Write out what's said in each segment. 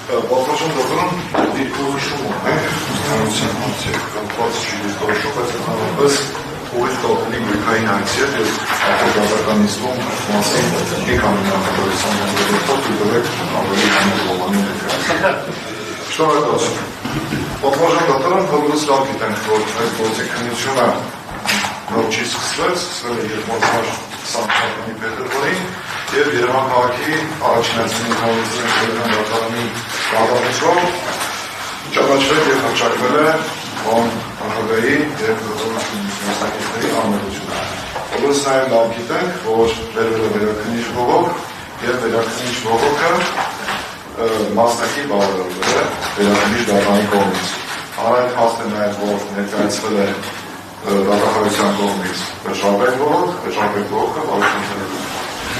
Պատմական դատարան դիրքորոշում է ուսանողության հարցեր կապված չի դիրքորոշում, բայց ընդհանրապես ուղիղ կապելի գույքային հայցեր և ապօրդազականիզմում մասին մի քանի նախատորության դեպքով դուրեք ավելի համեր ողանի ներկայացում։ Շնորհակալություն։ Պատմական դատարան բոլորս լավ գիտենք, որ այդ գործիքնությունը նոր չի սկսվել է 2020 թվականի փետրվարին և Երևան քաղաքի առաջինացնի հանրության դատարանի կառավարությամբ ճանաչվել և հռչակվել է բան նախագահի և մասնակիցների անմեղությունը։ Բոլորս նաև լավ գիտենք, որ բերվել է վերաքննիչ բողոք և վերաքննիչ բողոքը մասնակի բավարարվել է վերաքննիչ դատարանի կողմից։ Հանրային հաստ է նաև, որ ներկայացվել է դատախազության կողմից վճռաբեկ բողոքը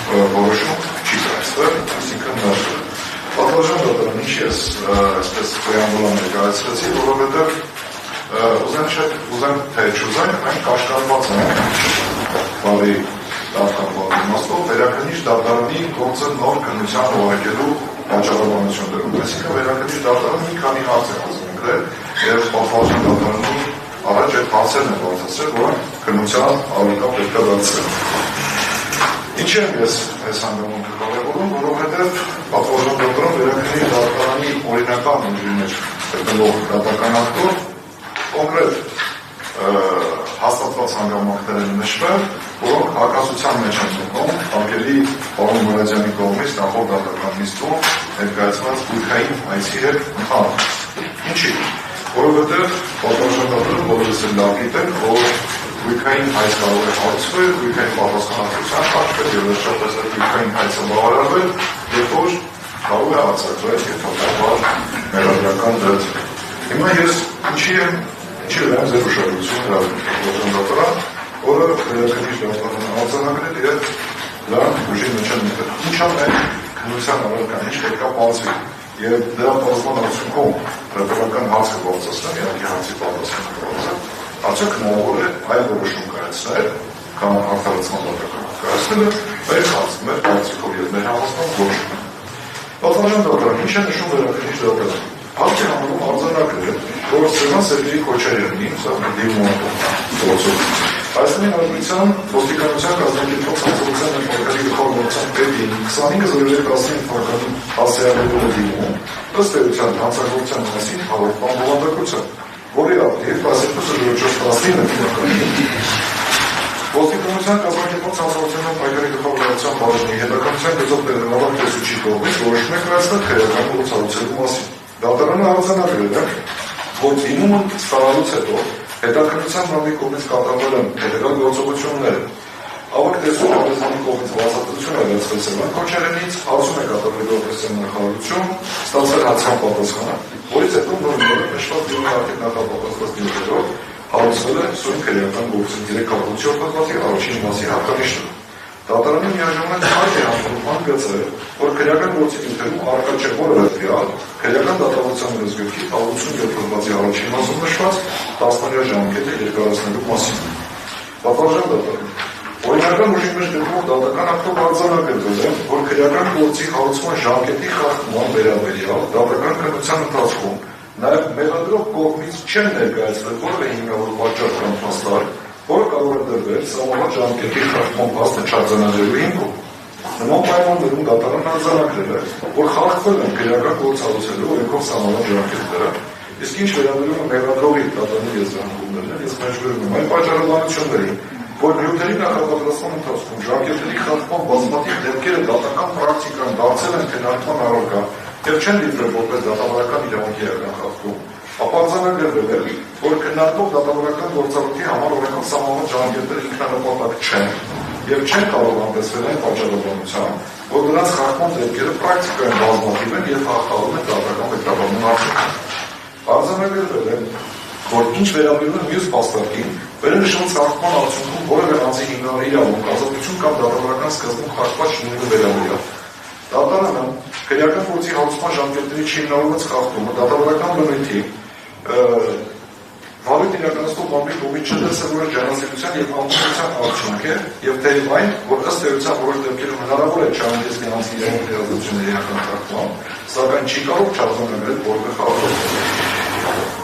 որոշում չի կայացվել, այսինքն մերժվել։ Պատմական դատարան ինչ ես այսպես պրեամբուլա ներկայացրեցի, որովհետև ուզենք թե չուզենք, մենք կաշկարված ենք բարի դատական իմաստով վերաքննիչ դատարանի գործը նոր քննության ուղարկելու պատճառաբանություն դրում։ Այսինքն վերաքննիչ դատարանը մի քանի հարց է հանձնարարել և պատմական դատարանի առաջ այդ հարցերն են բարձրացրել, որոնք քննության առարկա պետք է դարձնել։ Ինչ եմ ես այս հանգամանքը կարևորում, որովհետև պատմական դատարան վերաքննիչ դատարանի օրինական ուժի մեջ գտնվող դատական ակտով կոնկրետ հաստատված հանգամանքներ են նշվել, որոնք հակասության մեջ են մտնում անկելի պարոն Մուրադյանի կողմից նախորդ դատական նիստում ներկայացված գույքային հայցի հետ ընդհանուր։ Ինչի՞։ Որովհետև պատմական դատարանը բոլորս էլ լավ գիտենք, որ գույքային հայց կարող է հարցվել, գույքային պատասխանատվության խախտվել և վերջապես այդ գույքային հայցը բավարարվել, երբ որ կարող է արձակվել կենսաբար մեղադրական դրդի։ Հիմա ես ինչի եմ ձեր ուշադրություն հրավիրել դատարան, որը վերաքննիչ դատարանը արձանագրել և դրան ուժի մեջ են մտել։ Ինչ ամեն քննության առարկան, ինչ պետք է բացվի և դրա բացման արդյունքում հրապարական հարց կբարձրացնել, իհարկե հարցի պատասխանը կբարձրացնել, արդյոք հնարավոր է այլ որոշում կայացնել, կամ արդարացման դատական կայացնելը, մեր կարծիքով և մեր համոզմամբ որոշում։ Պատմական դատարան ինչ է նշում վերաքննիչ դատարանը։ Հարց է համարում արձանագրել, որ Սևան Սերգեյի Քոչարյանի գործով Հայաստանի Հանրապետության ոստիկանության կազմակերպող հանցավորության ներկայացի գլխավոր գործարար պետի 25/03/15 թվականին հասցեագրել է դիմում ըստ էության հանցագործության մասին հաղորդման բովանդակությամբ, որի ակտիվ 12/04/19 թվականին ոստիկանության կազմակերպող հանցավորության պայքարի գլխավոր գործարար բաժնի հետաքննության գծով տեղակայված տեսուչի կողմից որոշում է կայացնել քրեական գործառույթների մասին։ Դատարանը արձանագրել է, որ դիմումը ստանալուց հետո հետաքննության բաժնի կողմից կատարվել են հետևյալ գործողությունները։ Ավագ տեսուչ Արեզյանի կողմից բացատրություն է վերցվել Սևան Քոչարյանից, հարցում է կատարվել օրենսդրական նախարարություն, ստացվել հացան պատասխանը, որից հետո նորմալ նշված դիմակի նախապատրաստված դիմերով հարուցվել է սույն քրեական գործի 3 հատվածի առաջին մասի հատկանիշները։ Դատարանը միաժամանակ հարկ է համարում հանգեցել, որ քրեական գործի նյութերում առկա չէ որևէ տվյալ քրեական դատավարության լեզվի 87 հոդվածի առաջին մասում նշված 10-ամյա ժամկետը երկարացնելու մասին։ Պատմական դատարանը օրինական ուժի մեջ գտնվող դատական ակտով արձանագրվել է, որ քրեական գործի հարուցման ժամկետի խախտման վերաբերյալ դատական քննության ընթացքում նաև մեղադրող կողմից չեն ներկայացվել որևէ հիմնավոր պատճառ կամ փաստարկ, որը կարող է դրվել սահմանված ժամկետի խախտման փաստը չարձանագրելու հիմքով։ Նման պայմաններում դատարանն արձանագրել է, որ խախտվել են քրեական գործ հարուցելու օրենքով սահմանված ժամկետները, իսկ ինչ վերաբերում է մեղադրողի դատարանի եզրահանգումներն, ես մեջբերում եմ այն պատճառաբանություններին, որ նյութերի նախապատրաստման ընթացքում ժամկետների խախտման բազմաթիվ դեպքերը դատական պրակտիկան դարձել են քննարկման առարկա և չեն դիտվել որպես դատավարական իրավունքի էական խախտում, ապա արձանագրվել է, որ քննարկվող դատավարական գործառույթի համար օրենքով սահմանված ժամկետները ինքնանպատակ չեն և չեն կարող անտեսվել այն պատճառաբանությամբ, որ դրանց խախտման դեպքերը պրակտիկայում բազմաթիվ են և հաղթահարում են դատական մեկնաբանման արդյունքում։ Արձանագրվել է, որ ինչ վերաբերում է մյուս փաստարկին, վերնշված խախտման արդյունքում որևէ անձի հիմնարար իրավունք, ազատություն կամ դատավարական սկզբում խախտված չլինելու վերաբերյալ։ Դատարանը քրեական գործի հարուցման ժամկետների չհիմնավորված խախտումը դատավարական բնույթի վարույթ իրականացնող բամբի կողմից չդրսել որոշ ջանասիրության և ամբողջության արդյունք է և թեև այն, որ ըստ էության որոշ դեպքերում հնարավոր է չանջես գնանցի իրավունքի ազատությունների ականատարկման, սակայն չի կարող չարձանագրել որևէ խախտում։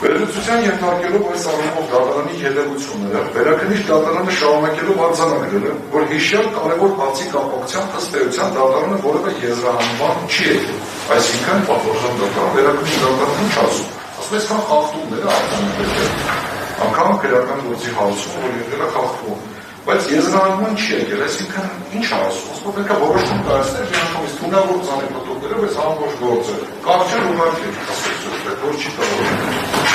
Վերլուծության ենթարկելով այս առումով դատարանի հետևությունները, վերաքննիչ դատարանը շարունակելով արձանագրել է, որ հիշյալ կարևոր հարցի կապակցությամբ ըստ էության դատարանը որևէ եզրահանգման չի եկել, այսինքն պատվորժան դատարան վերաքննիչ դատարանը չասում, ասում այսքան խախտումները արձանագրել է, անգամ քրեական գործի հարցում, որ եկել է խախտում, բայց եզրահանգման չի եկել, այսինքն ինչ ասում, ասում պետք է որոշում կայացնել միանգամից թունավոր ցանեպտուկներով այս ամբողջ գործը, կարճ ուղղակի որ չի կարող։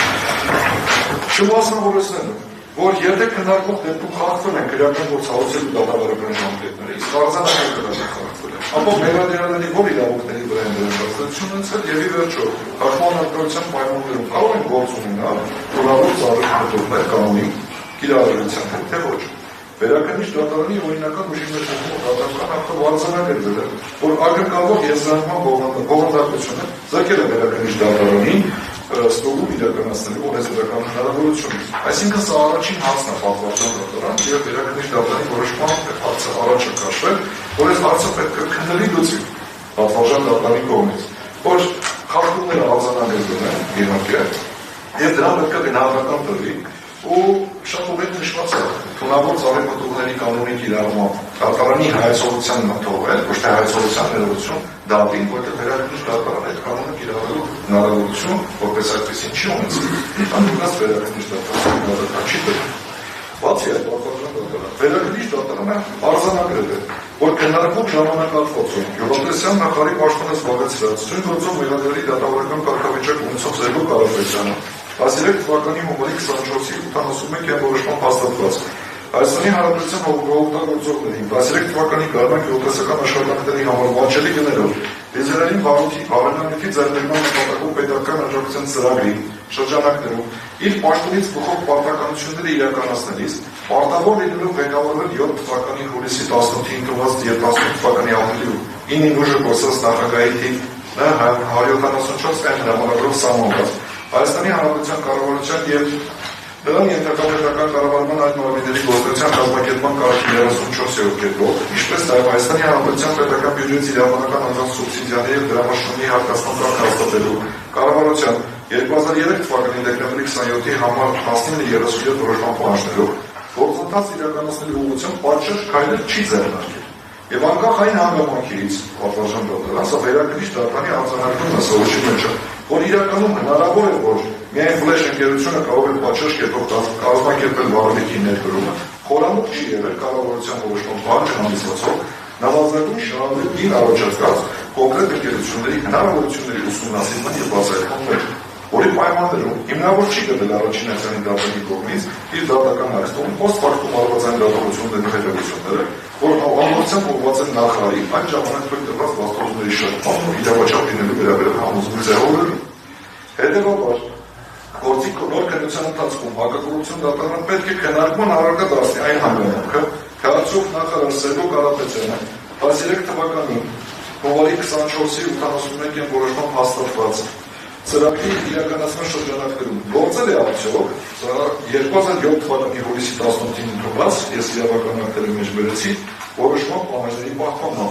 Չմասնավորեցնելու, որ եթե քննարկող դեպքում խախտվել են քրեական գործ հարուցելու դատավարական ժամկետները, իսկ արձանագրել խախտվել են, ապա մեղադրաների որ իրավունքների վրա են դրանք ազդեցություն ունեցել եւ ի վերջո հաշվման արտադրության պայմաններում կարող են գործ ունենալ թունավոր ծառայություններ կանոնի կիրառության հետ, թե ոչ։ Վերաքննիչ դատարանի օրինական ուժի մեջ դատարան ակտով արձանագրել է, որ ակնկալվող եզրահանգման բովանդակությունը զարկել է վերաքննիչ դատարանին ստորում իրականացնելու օրենսդրական հնարավորությունից։ Այսինքն սա առաջին հարցն է պատվարժան դատարան եւ վերաքննիչ դատարանի որոշման հարցը առաջ է քաշվել, որ այս հարցը պետք է քննելի լուծի պատվարժան դատարանի կողմից, որ խախտումները արձանագրվել են իհարկե եւ դրան պետք է գնահատական տրվի ու շատ ուղիղ նշված է թունավոր ծառայապետողների կանոնի կիրառմամբ դատարանի հայացողության թողել, ոչ թե հայացողության ներողություն դատին, որտեղ վերաքննիչ դատարանը այդ կանոնը կիրառելու հնարավորություն որպես այդպեսին չի ունեցել։ Անդրուկած վերաքննիչ դատարանը դատական չի տրվում։ Բացի այդ, վերաքննիչ դատարանը արձանագրել է, որ քննարկող ժամանակահատվածում գյուղատնտեսության նախարարի պաշտոնը զբաղեցրած ցույց գործող մեղադրաների դատավարական կարգավիճակ ունեցող Զերգո Կարապետյանը 13 թվականի հունվարի 24-ի 81 որոշմամբ հաստատված Հայաստանի Հանրապետության օգտագործողներին 13 թվականի գարնան գյուղատնտեսական աշխատանքների համար վաճելի գներով դիզելային վարույթի ավելանյութի ձեռնարկման նպատակով պետական աջակցության ծրագրի շրջանակներում իր պաշտոնից բխող պարտականությունները իրականացնելիս պարտավոր լինելով ղեկավարվել 7 թվականի հուլիսի 18-ի ընդունված եւ 18 թվականի ապրիլի 9-ին ուժը գործած նախագահի թիվ 174 այն հրամանագրով սահմանված Հայաստանի Հանրապետության կառավարության եւ նրան ենթակայական կառավարման այդ նորմերի գործողության կազմակերպման կարգի 34-րդ կետով, ինչպես նաև Հայաստանի Հանրապետության պետական բյուջեից իրավաբանական անձանց սուբսիդիաների եւ դրամաշնորհի հատկացման կարգ հաստատելու կառավարության 2003 թվականի դեկտեմբերի 27-ի համար 1937 որոշման պահանջներով գործընթաց իրականացնելու ուղղությամբ պատշաճ քայլեր չի ձեռնարկել։ Եվ անկախ այն հանգամանքից, պատվարժան դատարան, սա վերաքննիչ դատարանի արձանագրումն է սովորի մեջ, որ իրականում հնարավոր է, որ միայն ֆլեշ ընկերությունը կարող է պատշաճ կերպով կազմակերպել վարույթի ներդրումը, խորամուխ չի եղել կառավարության որոշման բաժին հանդիսացող նվազագույն շահավետին առաջացած կոնկրետ ընկերությունների հնարավորությունների ուսումնասիրման եւ բացահայտման մեջ, որի պայմաններում հիմնավոր չի գտել առաջին հերթին դատարանի կողմից իր դատական ակտում post-factum արված այն դատողությունների հետևությունները, որ ամբողջությամբ ուղղված են նախարարի այն ժամանակ թույլ տված վաստակների շրջանում ու իրավաչափ լինելու վերաբերյալ համոզմունքի ձևավորելու։ Հետևաբար, գործի նոր քննության ընթացքում հակակոռուպցիոն դատարանը պետք է քննարկման առարկա դարձնի այն հանգամանքը, թե արդյոք նախարար Զերգո Կարապետյանը 13 թվականին հունվարի 24-ի 81 որոշմամբ հաստատված ծրագրի իրականացման շրջանակներում գործել է արդյոք 2007 թվականի հուլիսի 18-ին ընդունված, ես իրավական ակտերի մեջ բերեցի, որոշման պահանջների պահպանման,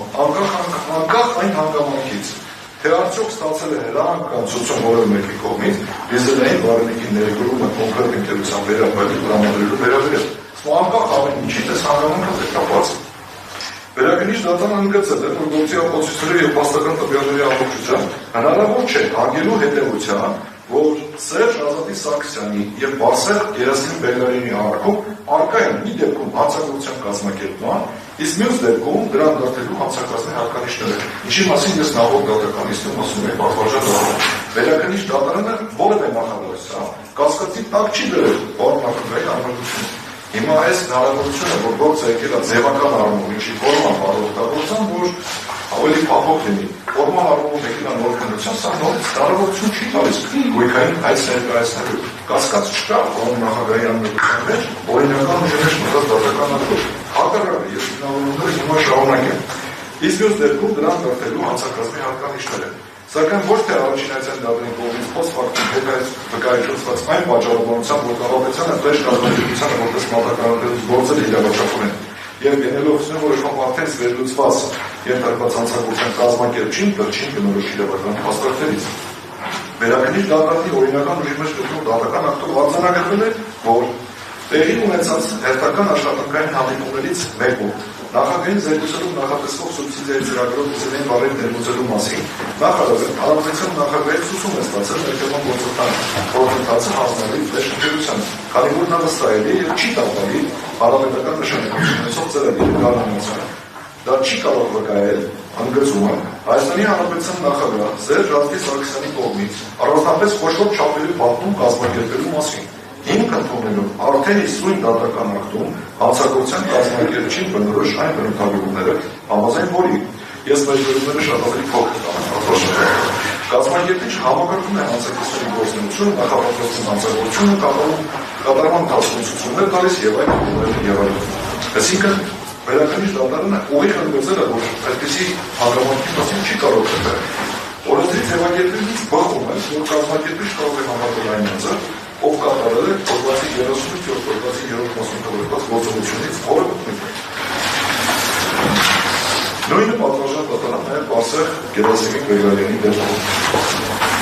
անկախ այն հանգամանքից, թե արդյոք ստացել է հրահանգացություն որևէ մեկի կողմից դիզելային վարելիքի ներդրումը կոնկրետ ընկերության վերաբերյալ տրամադրելու վերաբերյալ։ Անկախ ամեն ինչից այս հանգամանքը դեպքապած է։ Վերաքննիչ դատարանը ընդգծել է, որ գործի ապացույցների եւ փաստական տվյալների ամբողջությամբ հնարավոր չէ հանգելու հետեւության, որ Սերժ Ազատի Սարգսյանի եւ Բարսեղ Երասիմ Բեգլարյանի արքում արկա են մի դեպքում հանցագործության կազմակերպման, իսկ մյուս դեպքում դրան դարձելու հանցակազմի հատկանիշները, ինչի մասին ես նախորդ դատականիստում ասում եմ պատվարժան դատարանը։ Վերաքննիչ դատարանը որևէ նախադասություն կասկածի տակ չի դրել բառնախնդրի անհրաժեշտությունը։ Հիմա այս հնարավորությունը, որ գործը եկել է ձևական առումով, ինչի ֆորմալ բարօգտագործան, որ ավելի փափուկ լինի, ֆորմալ առումով եկել է նոր քննության, սա նորից հնարավորություն չի տալիս գույքային այս ներկայացնելու։ Կասկած չկա, որ նախագահի անմիջության մեջ օրինական ուժի մեջ մտած դատական ակտով։ Հակառակը ես հնարավորությունները հիմա շարունակեմ։ Իսկ մյուս դեպքում դրան դարձելու հանցակազմի հատկանիշները։ Սակայն ոչ թե առաջին այցեն դատարանի կողմից փոստֆակտում վկայությունված այն պատճառաբանությամբ, որ Կարապետյանը վեճ կազմակերպությանը որպես մատակարարվելուց գործել իրավաչափորեն եւ ելնելով որոշման արդեն վերլուծված ենթարկված հանցագործության կազմակերպչին վերջին բնորոշ իրավական փաստարկներից։ Վերաքննիչ դատարանի օրինական ուժի մեջ գտնվող դատական ակտով արձանագրվել է, որ տեղի ունեցած հերթական աշխատանքային հանդիպումներից մեկում նախագահին զեկուցելով նախատեսվող սուբսիդիայի ծրագրով ծրագրային բարերի ներմուծելու մասին նախարարը հանրապետության նախագահի ցուցում է ստացել ներկայացման գործընթացը հանձնելու վերջնագրությանը, քանի որ նա վստահելի է եւ չի տապալի հանրապետական նշանակություն ունեցող ծրագրի կառավարությանը։ Դա չի կարող վկայել ընդգծումը Հայաստանի Հանրապետության նախագահ Սերժ Սարգսյանի կողմից առանձնապես խոշոր չափերի պատմում կազմակերպելու մասին։ Հիմք ընդունելով արդեն իսկույն դատական ակտում հանցագործության կազմակերպչին բնորոշ այն բնութագրումները, համաձայն որի ես մեր բերումները շատ ավելի փոքր կանեմ։ Կազմակերպիչը համակարգում է հանցագործների գործունեությունը, նախապատրաստում հանցագործությունը, կատարման ընթացքություններ տալիս եւ այլ։ Այսինքն վերաքննիչ դատարանը ուղիղ ընդգծել է, որ այդպիսի հանգամանքի մասին չի կարող կրել։ Օրենսդրի ձևակերպելուց բխում է, որ կազմակերպիչ կարող է համարվել այն անձը, ով կատարել է փոստվացի 37 փոստվացի 3 մասնավորված գործողությունից որը մտնում է։ Նույնը պատվարժան դատարան նաև Բարսեղ Գերասիմիկ Բեգալյանի դեպքում։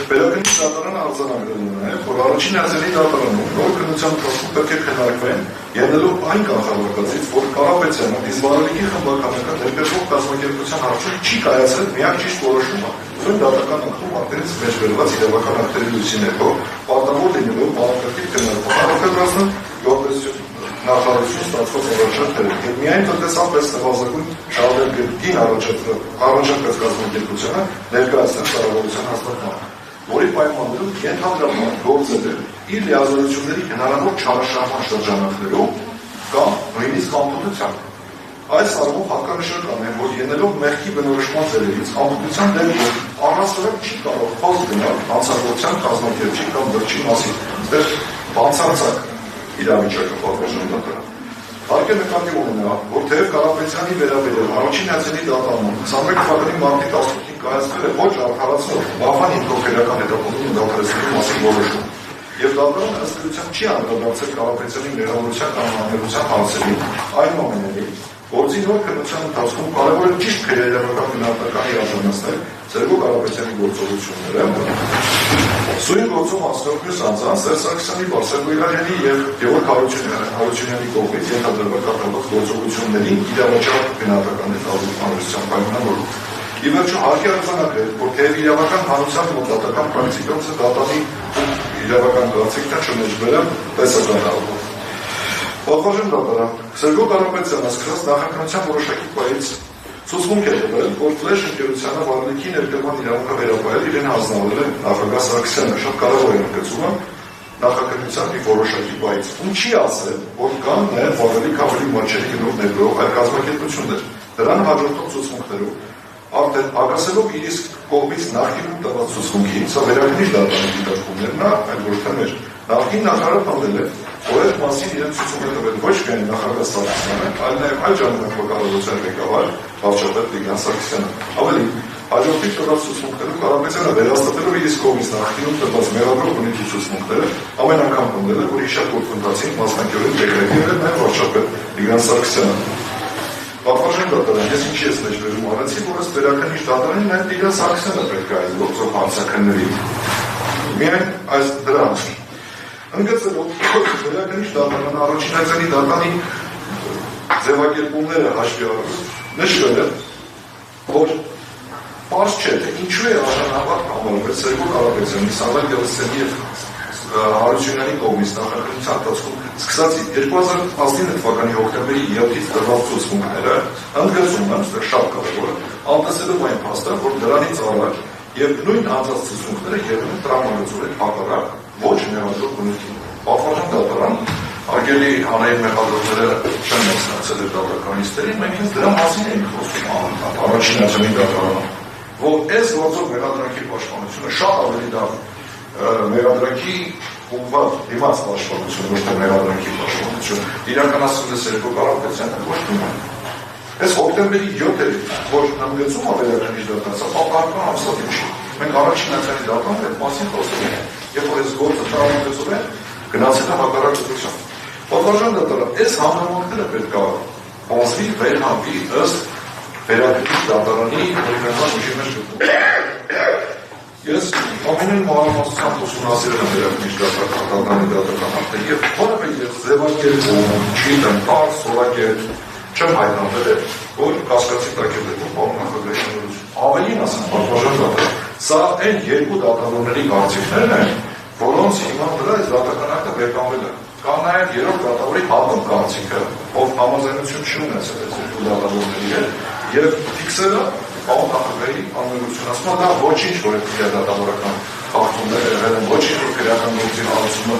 Վերաքննիչ դատարանը արձանագրել է նաև, որ առաջին այցելի դատարանում նոր քննության ընթացքում պետք է քննարկվեն ելնելով այն կանխավարկածից, որ Կարապետյանը դիզվարելիքի խմբականական ներկայացող կազմակերպության հարցում չի կայացել միակ ճիշտ որոշումը։ Սույն դատական ակտում արտերից մեջ վերված իրավական ակտերի լույսի ներքո պարտավոր լինելով բանակցի քննարկում առաջադրածն գործողություն նախարարություն ստացված առաջարկները եւ միայն տնտեսապես նվազագույն շահագրգիռ առաջարկած կազմակերպությանը ներկայացնել կառավարության հաստատմանը, որի պայմաններում ենթադրաբար գործել է իր լիազորությունների հնարավոր չարաշահման շրջանակներում կամ նույնիսկ անպտությամբ։ Այս առումով հականշական է, որ ելնելով մեղքի բնորոշման ձևերից անպտության դեպքում առանցրել չի կարող խոսք գնալ հանցագործության կազմակերպչի կամ դրճի մասին։ Այստեղ բացարձակ իրավիճակը պատվարժան դատարան։ Հարկ է նկատի ունենա, որ թեև Կարապետյանի վերաբերյալ առաջին այցելի դատարանում 21 թվականի մարտի 18-ին կայացվել է ոչ արդարացնող վաղվան ինքնօգնական հետապնդումը դադարեցնելու մասին որոշում, եւ դատարանը ըստ էության չի անդրադարձել Կարապետյանի մեղավորության կամ հանրության հարցերին, այնուամենայնիվ գործի նոր քննության ընթացքում կարևոր է ճիշտ քրեական գնահատականի արժանացնել Սերգո Կարապետյանի գործողությունները, սույն գործում հասնող մյուս անձանց Սերժ Սարգսյանի, Բարսեղ Բեգալյանի եւ Գևորգ Հարությունյանի կողմից ենթադրված կատարված գործողությունների իրավաչափ գնահատականի հանրության պայմանավորում։ Ի վերջո հարկ է արձանագրել, որ թեև իրավական հանրության մոտատական պրակտիկայից դատանի իրավական կարծիքն չմեջբերը տեսական առումով։ Պատվարժան դատարան Սերգո Կարապետյանը սկսած նախաքննության որոշակի պահից ցուցմունք է տվել, որ ֆլեշ ընկերությանը վարելիքի ներկայման իրավունքը վերապահել իրեն հանձնարարել է նախագահ Սարգսյանը, շատ կարևոր է ընդգծումը նախաքննության մի որոշակի պահից, ում չի ասել, որ կան նաև վարելիք ավելի մատչելի գնով ներգրող այլ կազմակերպություններ, դրան հաջորդող ցուցմունքներով արդեն հակասելով իր իսկ կողմից նախկինում տված ցուցմունքին, սա վերաքննիչ դատարանի դիտարկումներն է, այլ ոչ թե մեր նախկին նախարարը պնդել է, որ այդ մասին իրեն ցուցում է տվել ոչ միայն նախագահ Սարգսյանը, այլ նաև այլ ժամանակվա կառավարության ղեկավար վարչապետ Տիգրան Սարգսյանը։ Ավելին, հաջորդիվ տված ցուցմունքներում Կարապետյանը վերահաստատելով իր իսկ կողմից նախկինում տված մեղադրող բնույթի ցուցմունքները ամեն անգամ պնդել է, որ իշակ գործընթացին մասնակցորեն դեկրետել է նաև վարչապետ Տիգրան Սարգսյանը։ Պատվարժան դատարան, ես ինչի ես մեջբերում արեցի, որ ըստ վերաքննիչ դատարանի նաև Տիգրան Սարգսյանը պետք է այս գործով հարցաքննվի։ Միայն այս դրանց ընդգծելով վերաքննիչ դատարանը առաջին այցելի դատարանի ձևակերպումները հաշվի առնելով նշվել է, որ պարզ չէ, թե ինչու է արժանավար համարվել Սերգո Կարապետյանի, Սամվել Գեղեցկյանի եւ Հարությունյանի կողմից նախաքննության ընթացքում սկսած 2019 թվականի հոկտեմբերի 7-ից տրված ցուցմունքները ընդգծում են շատ կարևոր, անտեսելով այն փաստը, որ դրանից առաջ եւ նույն անձած ցուցմունքները եղել են տրամադրություններ հակառակ ոչ մեղադրող բնույթին։ Պատվարժան դատարան արգելի հանրային մեղադրողները չեն մասնակցել դատականիստերին, մենք հենց դրա մասին ենք խոսում առաջին այցելի դատարանում, որ այս գործով մեղադրանքի պաշտպանությունը շատ ավելի դա մեղադրանքի ուղղված դիմաց պաշտպանություն, ոչ թե մեղադրանքի պաշտպանություն իրականացնում է Սերգո Կարապետյանը ոչ թե Այս հոկտեմբերի 7-ը, որ ընդգծում ավելակնիչ դատան, սա պապարկան ամսատին չի։ Մենք առաջին ացանի դատան այդ մասին խոսում ենք, երբ որ այս գործը տրամադրեցում է, գնացել է հակառակ ուղղությամբ։ Պատվարժան դատարան, այս համեմատները պետք է բացվի վերհապի ըստ վերակրիչ դատարանի օրինական ուժի մեջ գտնվում։ Ես ամենայն մանրամասնությամբ ուսումնասիրել եմ վերակրիչ դատարանի դատարանը եւ որևէ ձևակերպում, չգիտեմ, տար, սովակեր չեմ հայտնաբերել, որ կասկածի տակ է դեպքում պարոն նախագահի շնորհիվ։ Ավելին ասեմ, պատվարժան դատարան, սա այն երկու դատարանների կարծիքներն են, որոնց հիման վրա այս դատական ակտը վերկանգնել է։ Կա նաև երրորդ դատավորի հատուկ կարծիքը, ով համաձայնություն չի ունեցել այս երկու դատավորների հետ, եւ ֆիքսելը պարոն նախագահի անմեղությունը, ասում է դա ոչինչ, որ այդ դատավորական խախտումները եղել են, ոչինչ, որ քրեական գործի հարցումը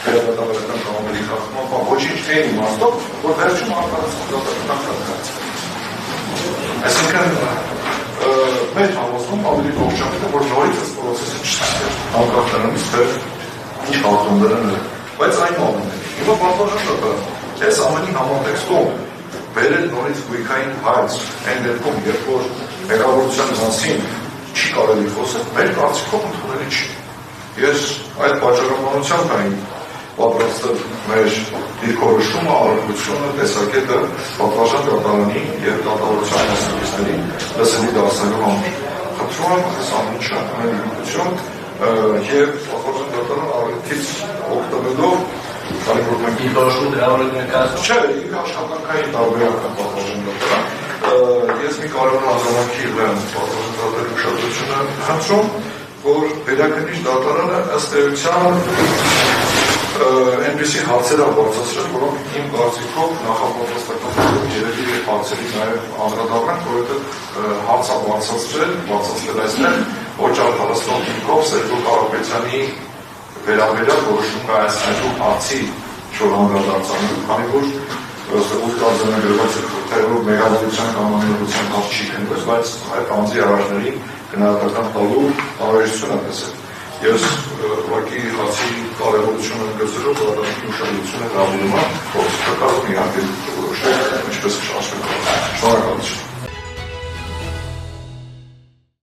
դատավորական կանոնների խախտումը, ոչինչ այն իմաստով, որ վերջում արտարացում դատական ակտը։ Այսինքն մեր համոզվում ավելի ողջամիտ է, որ նորից այս պրոցեսը չստացվի անկախ նրանից, թե ինչ խախտումներ են եղել։ Բայց այնուամենայնիվ, հիմա պատվարժան դատարան, այս ամենի համատեքստում վերել նորից գույքային հայց այն դեպքում, երբ որ մեղավորության մասին չի կարելի խոսել, մեր կարծիքով ընդունելի չի։ Ես այդ պատճառաբանությամբ այն պատրաստել մեր դիրքորոշումը, արարողությունը, տեսակետը պատվարժան դատարանի եւ դատավորության մասնակիցների լսելի դարձնելու համար։ Խնդրում եմ այս ամենը անելիություն եւ պատվարժան դատարան առիթից օգտվելով, քանի որ մենք դիտորոշում դրավորել չէ, իր աշխատանքային տարբերակը պատվարժան դատարան։ Ես մի կարևոր ազգանքի եմ պատվարժան դատարանի ուշադրությունը խնդրում, որ վերակրիչ դատարանը ըստ էության այնպիսի հարցեր է բարձրացրել, որոնք իմ կարծիքով նախապատրաստական երևի հարցերի նաև անդրադառնանք, որովհետև հարց է բարձրացրել այսպես Օճառ Հարստոն Տիկով Սերգո Կարապետյանի վերաբերյալ որոշում կայացնելու հարցի շրջանդարձանելու, քանի որ ուստարձանագրված թե որ մեղավորության կամ անմեղավորության հարց չի քննվել, բայց այդ անձի արարժներին գնահատական տալու անհրաժեշտություն է տեսել։ Ես ուղղակի հարցի կարևորությունը ընդգծելով դատարանի ուշադրությունը հրավիրում եմ, որ կկազմի անկել որոշել ինչպես